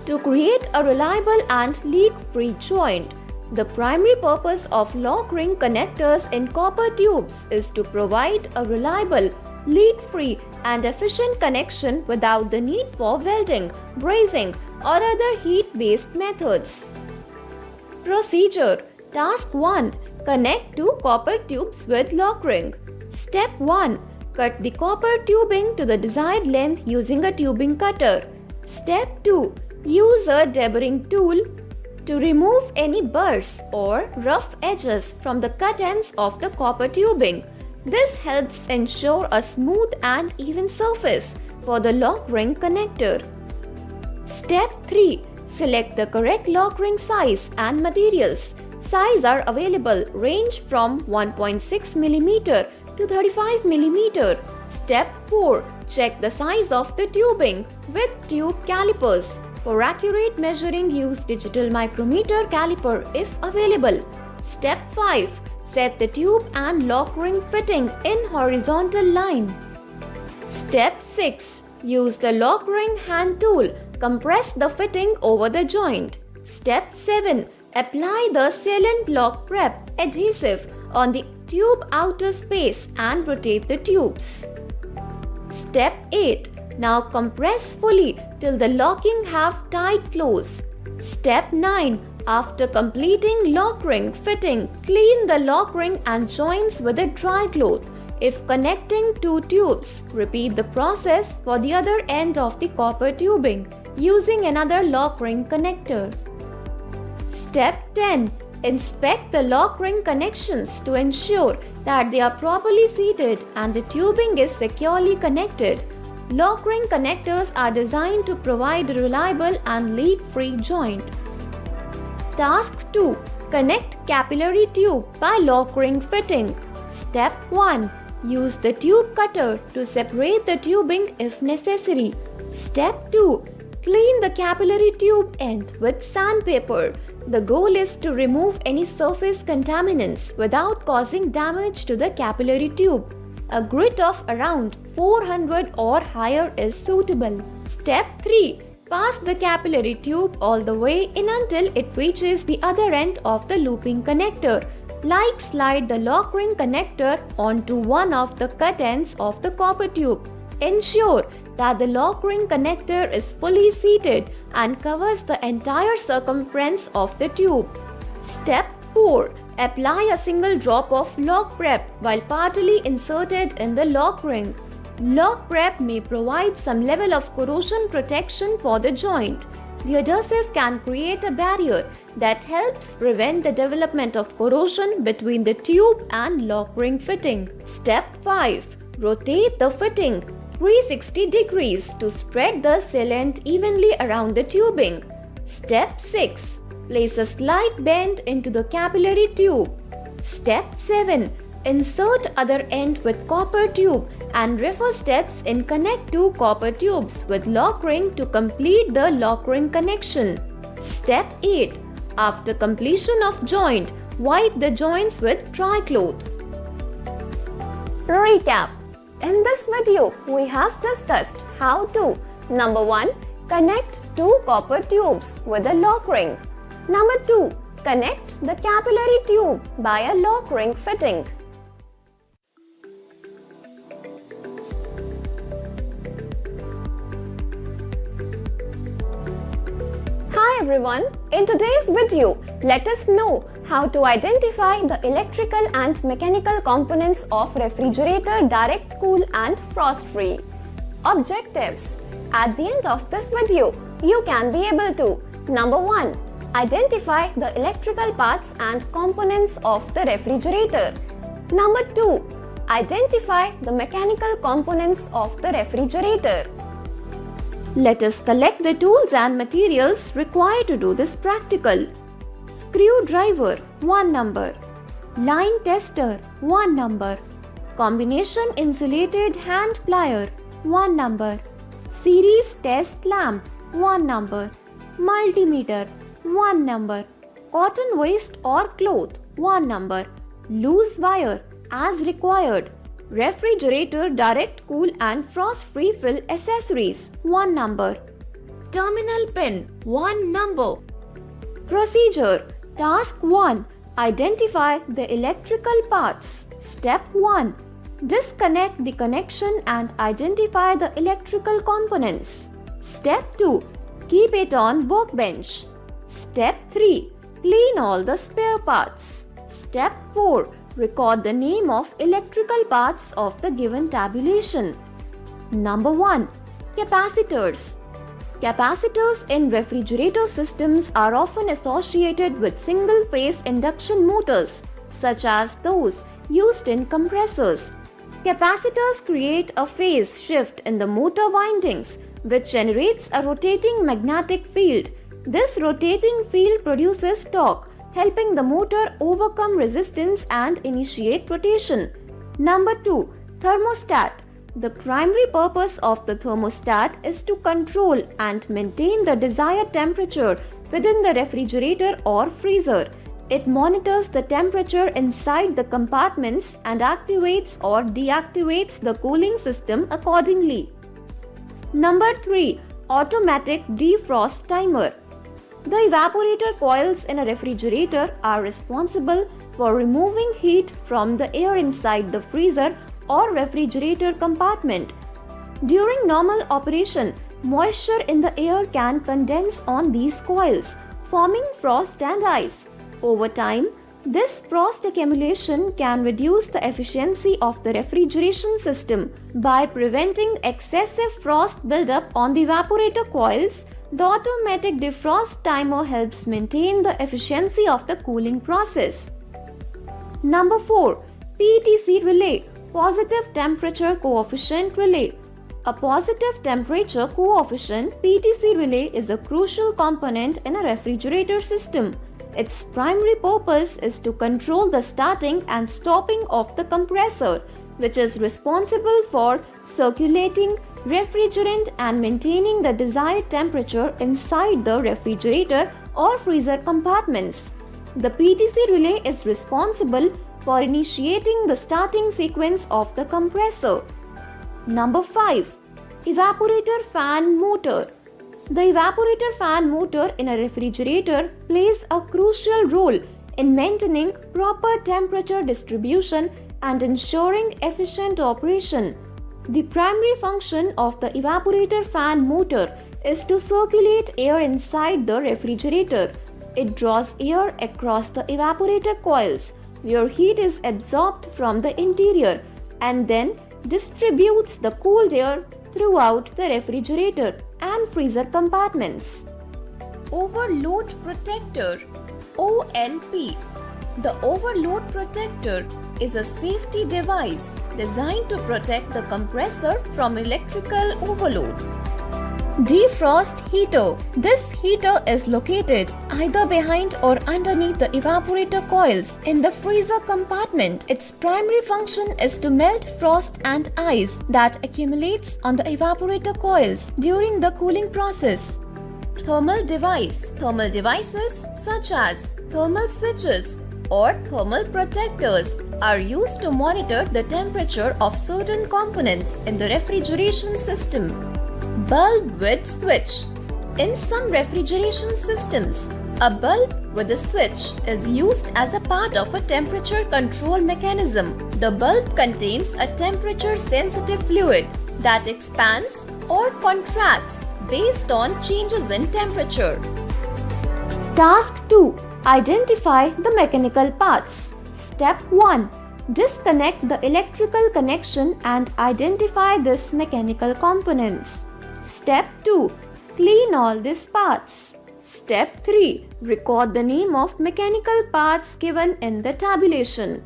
to create a reliable and leak-free joint. The primary purpose of lock ring connectors in copper tubes is to provide a reliable, leak-free and efficient connection without the need for welding, brazing or other heat-based methods. Procedure. Task 1. Connect two copper tubes with lock ring. Step 1. Cut the copper tubing to the desired length using a tubing cutter. Step 2. Use a deburring tool to remove any burrs or rough edges from the cut ends of the copper tubing. This helps ensure a smooth and even surface for the lock ring connector. Step 3. Select the correct lock ring size and materials. Size are available range from 1.6 mm to 35 mm. Step 4. Check the size of the tubing with tube calipers. For accurate measuring, use digital micrometer caliper if available. Step 5. Set the tube and lock ring fitting in horizontal line. Step 6. Use the lock ring hand tool. Compress the fitting over the joint. Step 7. Apply the sealant lock prep adhesive on the tube outer space and rotate the tubes. Step 8. Now compress fully till the locking half tight close. Step 9. After completing lock ring fitting, clean the lock ring and joints with a dry cloth. If connecting two tubes, repeat the process for the other end of the copper tubing using another lock ring connector. Step 10. Inspect the lock ring connections to ensure that they are properly seated and the tubing is securely connected. Lock ring connectors are designed to provide a reliable and leak-free joint. Task 2. Connect capillary tube by lock ring fitting. Step 1. Use the tube cutter to separate the tubing if necessary. Step 2. Clean the capillary tube end with sandpaper. The goal is to remove any surface contaminants without causing damage to the capillary tube. A grit of around 400 or higher is suitable. Step 3. Pass the capillary tube all the way in until it reaches the other end of the looping connector. Like slide the lock ring connector onto one of the cut ends of the copper tube. Ensure that the lock ring connector is fully seated and covers the entire circumference of the tube. Step 4. Apply a single drop of lock prep while partly inserted in the lock ring. Lock prep may provide some level of corrosion protection for the joint. The adhesive can create a barrier that helps prevent the development of corrosion between the tube and lock ring fitting. Step 5. Rotate the fitting 360 degrees to spread the sealant evenly around the tubing. Step 6. Place a slight bend into the capillary tube. Step 7. Insert other end with copper tube and refer steps in connect two copper tubes with lock ring to complete the lock ring connection. Step 8. After completion of joint, wipe the joints with dry cloth. Recap. In this video, we have discussed how to Number 1. Connect two copper tubes with a lock ring. Number 2. Connect the capillary tube by a lock ring fitting. Hi everyone, in today's video, let us know how to identify the electrical and mechanical components of refrigerator direct cool and frost free. Objectives. At the end of this video, you can be able to Number 1. Identify the electrical parts and components of the refrigerator. Number 2. Identify the mechanical components of the refrigerator. Let us collect the tools and materials required to do this practical. Screwdriver, 1 number. Line tester, 1 number. Combination insulated hand plier, 1 number. Series test lamp, 1 number. Multimeter, 1 number. Cotton waste or cloth, 1 number. Loose wire, as required. Refrigerator direct cool and frost free fill accessories, 1 number. Terminal pin, 1 number. Procedure. Task 1. Identify the electrical parts. Step 1. Disconnect the connection and identify the electrical components. Step 2. Keep it on workbench. Step 3. Clean all the spare parts. Step 4. Record the name of electrical parts of the given tabulation. Number 1. Capacitors. Capacitors in refrigerator systems are often associated with single-phase induction motors, such as those used in compressors. Capacitors create a phase shift in the motor windings, which generates a rotating magnetic field. This rotating field produces torque, helping the motor overcome resistance and initiate rotation. Number 2. Thermostat. The primary purpose of the thermostat is to control and maintain the desired temperature within the refrigerator or freezer. It monitors the temperature inside the compartments and activates or deactivates the cooling system accordingly. Number 3. Automatic defrost timer. The evaporator coils in a refrigerator are responsible for removing heat from the air inside the freezer or refrigerator compartment. During normal operation, moisture in the air can condense on these coils, forming frost and ice. Over time, This frost accumulation can reduce the efficiency of the refrigeration system by preventing excessive frost buildup on the evaporator coils. The automatic defrost timer helps maintain the efficiency of the cooling process. Number 4. PTC relay, positive temperature coefficient relay. A positive temperature coefficient (PTC) relay is a crucial component in a refrigerator system. Its primary purpose is to control the starting and stopping of the compressor, which is responsible for circulating refrigerant and maintaining the desired temperature inside the refrigerator or freezer compartments. The PTC relay is responsible for initiating the starting sequence of the compressor. Number 5. Evaporator fan motor. The evaporator fan motor in a refrigerator plays a crucial role in maintaining proper temperature distribution and ensuring efficient operation. The primary function of the evaporator fan motor is to circulate air inside the refrigerator. It draws air across the evaporator coils, where heat is absorbed from the interior, and then distributes the cooled air throughout the refrigerator and freezer compartments. Overload protector (OLP). The overload protector is a safety device designed to protect the compressor from electrical overload. Defrost heater. This heater is located either behind or underneath the evaporator coils in the freezer compartment. Its primary function is to melt frost and ice that accumulates on the evaporator coils during the cooling process. Thermal device. Thermal devices such as thermal switches or thermal protectors are used to monitor the temperature of certain components in the refrigeration system. Bulb with switch. In some refrigeration systems, a bulb with a switch is used as a part of a temperature control mechanism. The bulb contains a temperature-sensitive fluid that expands or contracts based on changes in temperature. Task 2. Identify the mechanical parts. Step 1. Disconnect the electrical connection and identify these mechanical components. Step 2. Clean all these parts. Step 3. Record the name of mechanical parts given in the tabulation.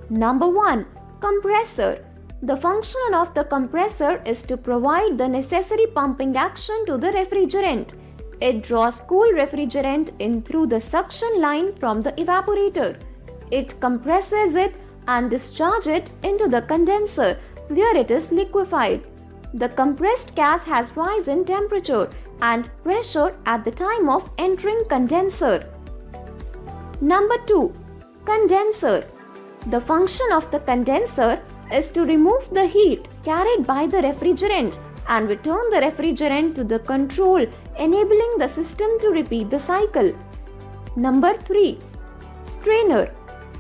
Number 1. Compressor. The function of the compressor is to provide the necessary pumping action to the refrigerant. It draws cool refrigerant in through the suction line from the evaporator. It compresses it and discharges it into the condenser where it is liquefied. The compressed gas has rise in temperature and pressure at the time of entering condenser. Number 2. Condenser. The function of the condenser is to remove the heat carried by the refrigerant and return the refrigerant to the control, enabling the system to repeat the cycle. Number 3. Strainer.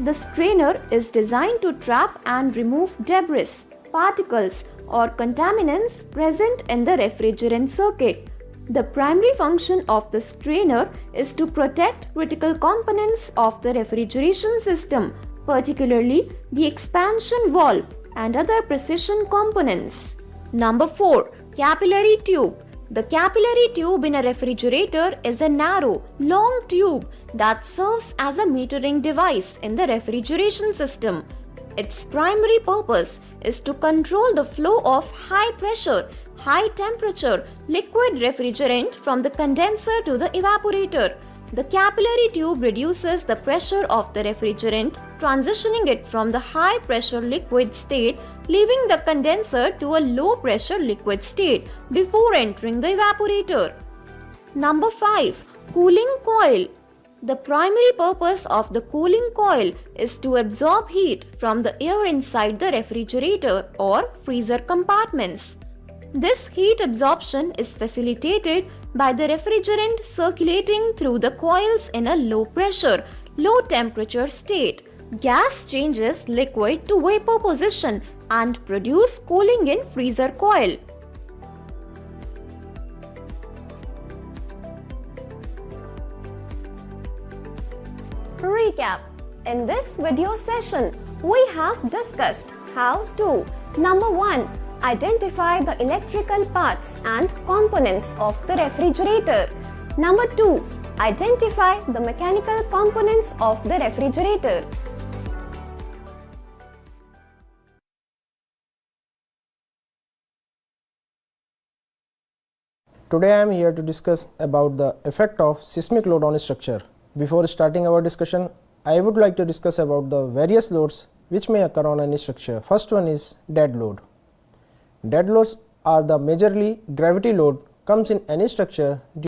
The strainer is designed to trap and remove debris, particles, or contaminants present in the refrigerant circuit. The primary function of the strainer is to protect critical components of the refrigeration system, particularly the expansion valve and other precision components. Number 4. Capillary tube. The capillary tube in a refrigerator is a narrow, long tube that serves as a metering device in the refrigeration system. Its primary purpose is to control the flow of high pressure, high temperature liquid refrigerant from the condenser to the evaporator. The capillary tube reduces the pressure of the refrigerant, transitioning it from the high pressure liquid state, leaving the condenser to a low pressure liquid state before entering the evaporator. Number 5. Cooling coil. The primary purpose of the cooling coil is to absorb heat from the air inside the refrigerator or freezer compartments. This heat absorption is facilitated by the refrigerant circulating through the coils in a low pressure, low temperature state. Gas changes liquid to vapor position and produce cooling in freezer coil. Recap. In this video session, we have discussed how to number 1. Identify the electrical parts and components of the refrigerator. Number 2. Identify the mechanical components of the refrigerator. Today I am here to discuss about the effect of seismic load on a structure. Before starting our discussion, I would like to discuss about the various loads which may occur on any structure. First one is dead load. Dead loads are the majorly gravity load comes in any structure